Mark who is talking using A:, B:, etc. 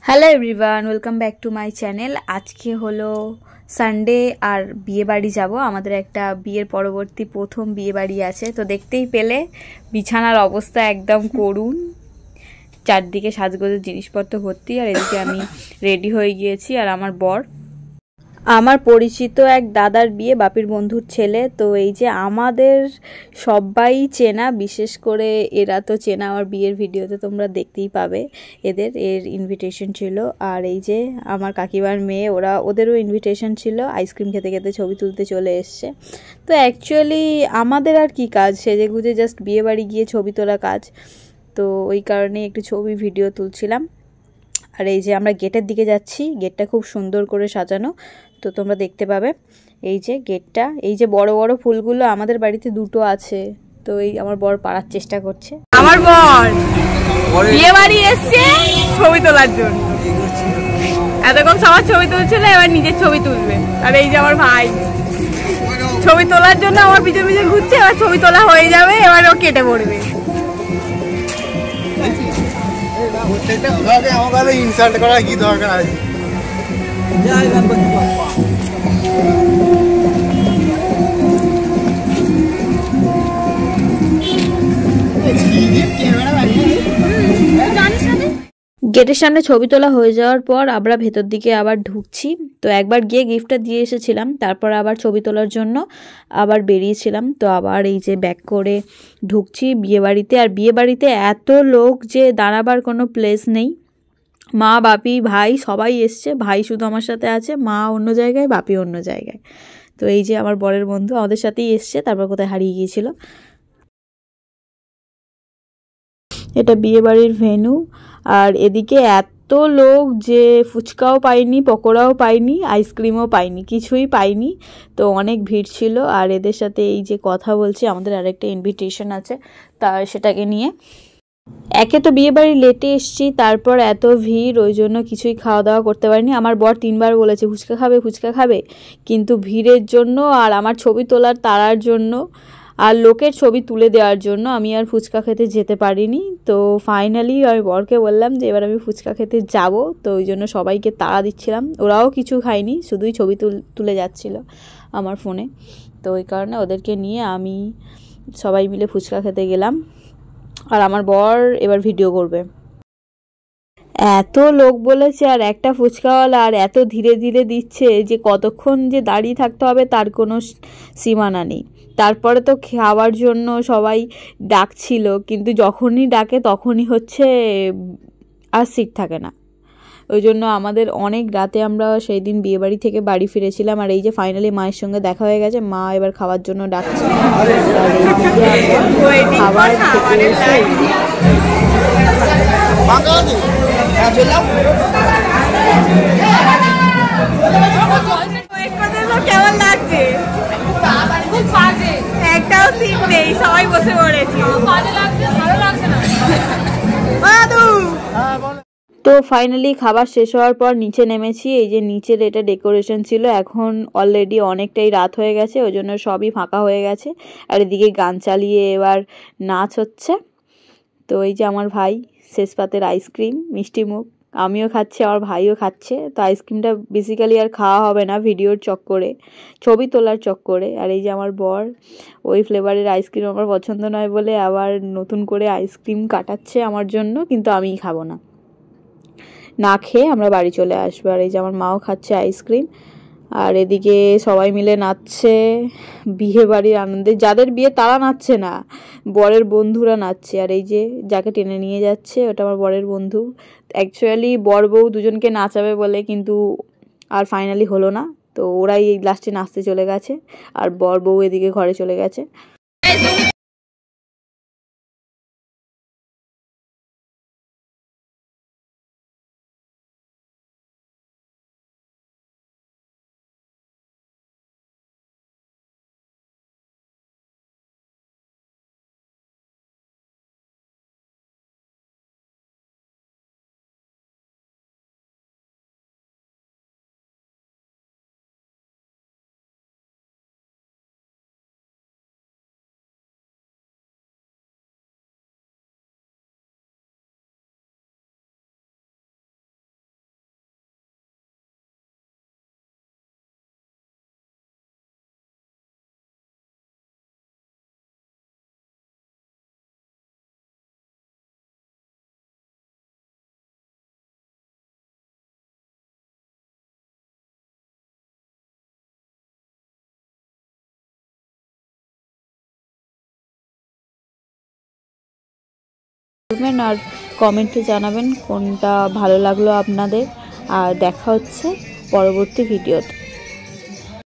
A: Hello everyone, welcome back to my channel. আজকে হলো Sunday আর বিয়ে বাড়ি যাব। আমাদের একটা বিয়ের পরবর্তী প্রথম বিয়ে বাড়ি আছে, তো দেখতেই পেলে বিছানার অবস্থা একদম করুণ, চারদিকে সাজগোজের জিনিসপত্র ভর্তি। আর এদিকে আমি রেডি হয়ে গিয়েছি, আর আমার পরিচিত এক দাদার বিয়ে, বাপির বন্ধুর ছেলে। তো এই যে আমাদের সবাই চেনা, বিশেষ করে এরা তো চেনা, আমার বিয়ের ভিডিওতে তোমরা দেখতেই পাবে এর ইনভিটেশন ছিল। আর এই যে আমার কাকিমার মেয়ে, ওদেরও ইনভিটেশন ছিল। আইসক্রিম খেতে খেতে ছবি তুলতে চলে এসছে। তো অ্যাকচুয়ালি আমাদের আর কি কাজ, সেজে গুজে জাস্ট বিয়ে বাড়ি গিয়ে ছবি তোলা কাজ। তো ওই কারণে একটু ছবি ভিডিও তুলছিলাম। আর এই যে আমরা গেটের দিকে যাচ্ছি, গেটটা খুব সুন্দর করে সাজানো, তো তোমরা দেখতে পাবে। এই যে গেটটা, এই যে বড় বড় ফুলগুলো আমাদের বাড়িতে দুটো আছে, তো এই আমার বর পাড়ার চেষ্টা করছে। আমার বর বিয়ে বাড়ি এসছে ছবি তোলার জন্য, এতক্ষণ সবার ছবি তুলছিল, এবার নিজের ছবি তুলবে। আর এই যে আমার ভাই ছবি তোলার জন্য আমার পিছনে পিছনে ঘুরছে, এবার ছবি তোলা হয়ে যাবে, এবার ও কেটে পড়বে।
B: প্রত্যেকটা ব্লগে আমাকে ইনসাল্ট করা কি দরকার আছে?
A: গেটের সামনে ছবি তোলা হয়ে যাওয়ার পর আমরা ভেতর দিকে আবার ঢুকছি। তো একবার গিয়ে গিফটটা দিয়ে এসেছিলাম, তারপর আবার ছবি তোলার জন্য আবার বেরিয়েছিলাম। তো আবার এই যে ব্যাক করে ঢুকছি বিয়েবাড়িতে। আর বিয়েবাড়িতে এত লোক যে দাঁড়াবার কোনো প্লেস নেই। মা, বাপি, ভাই সবাই এসছে। ভাই শুধু আমার সাথে আছে, মা অন্য জায়গায়, বাপি অন্য জায়গায়। তো এই যে আমার বরের বন্ধু আমাদের সাথেই এসছে, তারপর কোথায় হারিয়ে গিয়েছিল। এটা বিয়েবাড়ির ভেন্যু। আর এদিকে এত লোক যে ফুচকাও পাইনি, পকোড়াও পাইনি, আইসক্রিমও পাইনি, কিছুই পাইনি। তো অনেক ভিড় ছিল। আর এদের সাথে এই যে কথা বলছি, আমাদের আরেকটা ইনভিটেশন আছে, তা সেটাকে নিয়ে। একে তো বিয়ে বাড়ি লেটে এসছি, তারপর এত ভিড়, ওই জন্য কিছুই খাওয়া দাওয়া করতে পারিনি। আমার বর 3বার বলেছে ফুচকা খাবে, ফুচকা খাবে, কিন্তু ভিড়ের জন্য আর আমার ছবি তোলার তাড়ার জন্য আর লোকের ছবি তুলে দেওয়ার জন্য আমি আর ফুচকা খেতে যেতে পারিনি। তো ফাইনালি আমি বরকে বললাম যে এবার আমি ফুচকা খেতে যাব। তো ওই জন্য সবাইকে তাড়া দিচ্ছিলাম, ওরাও কিছু খায়নি, শুধুই ছবি তুলে যাচ্ছিল আমার ফোনে। তো ওই কারণে ওদেরকে নিয়ে আমি সবাই মিলে ফুচকা খেতে গেলাম। আর আমার বর এবার ভিডিও করবে। এত লোক বলেছে, আর একটা ফুচকাওয়ালা আর এত ধীরে ধীরে দিচ্ছে যে কতক্ষণ যে দাঁড়িয়ে থাকতে হবে তার কোনো সীমানা নেই। তারপরে তো খাওয়ার জন্য সবাই ডাকছিল, কিন্তু যখনই ডাকে তখনই হচ্ছে আর সিট থাকে না। ওই জন্য আমাদের অনেক রাতে আমরা সেই দিন বিয়েবাড়ি থেকে বাড়ি ফিরেছিলাম। আর এই যে ফাইনালি মায়ের সঙ্গে দেখা হয়ে গেছে, মা এবার খাওয়ার জন্য ডাকছে। খাবার খেতে এসে কেমন লাগছে? একটাও সিট নেই, সবাই বসে পড়েছি। তো ফাইনালি খাবার শেষ হওয়ার পর নিচে নেমেছি। এই যে নিচের এটা ডেকোরেশন ছিল, এখন অলরেডি অনেকটাই রাত হয়ে গেছে, ওই জন্য সবই ফাঁকা হয়ে গেছে। আর এদিকে গান চালিয়ে এবার নাচ হচ্ছে। তো এই যে আমার ভাই শেষ পাতের আইসক্রিম, মিষ্টি মুখ, আমিও খাচ্ছি, আমার ভাইও খাচ্ছে। তো আইসক্রিমটা বেসিক্যালি আর খাওয়া হবে না, ভিডিওর চক্করে, ছবি তোলার চক্করে। আর এই যে আমার বর ওই ফ্লেভারের আইসক্রিম আমার পছন্দ নয় বলে আবার নতুন করে আইসক্রিম কাটাচ্ছে আমার জন্য, কিন্তু আমিই খাবো না, না খেয়ে আমরা বাড়ি চলে আসবো। আর এই যে আমার মাও খাচ্ছে আইসক্রিম। আর এদিকে সবাই মিলে নাচছে বিয়ে বাড়ির আনন্দে। যাদের বিয়ে তারা নাচছে না, বরের বন্ধুরা নাচছে। আর এই যে যাকে টেনে নিয়ে যাচ্ছে ওটা আমার বরের বন্ধু। অ্যাকচুয়ালি বর বউ দুজনকে নাচাবে বলে, কিন্তু আর ফাইনালি হলো না। তো ওরাই লাস্টে নাচতে চলে গেছে, আর বর বউ এদিকে ঘরে চলে গেছে। করবেন আর কমেন্টে জানাবেন কোনটা ভালো লাগলো আপনাদের। আর দেখা হচ্ছে পরবর্তী ভিডিওতে।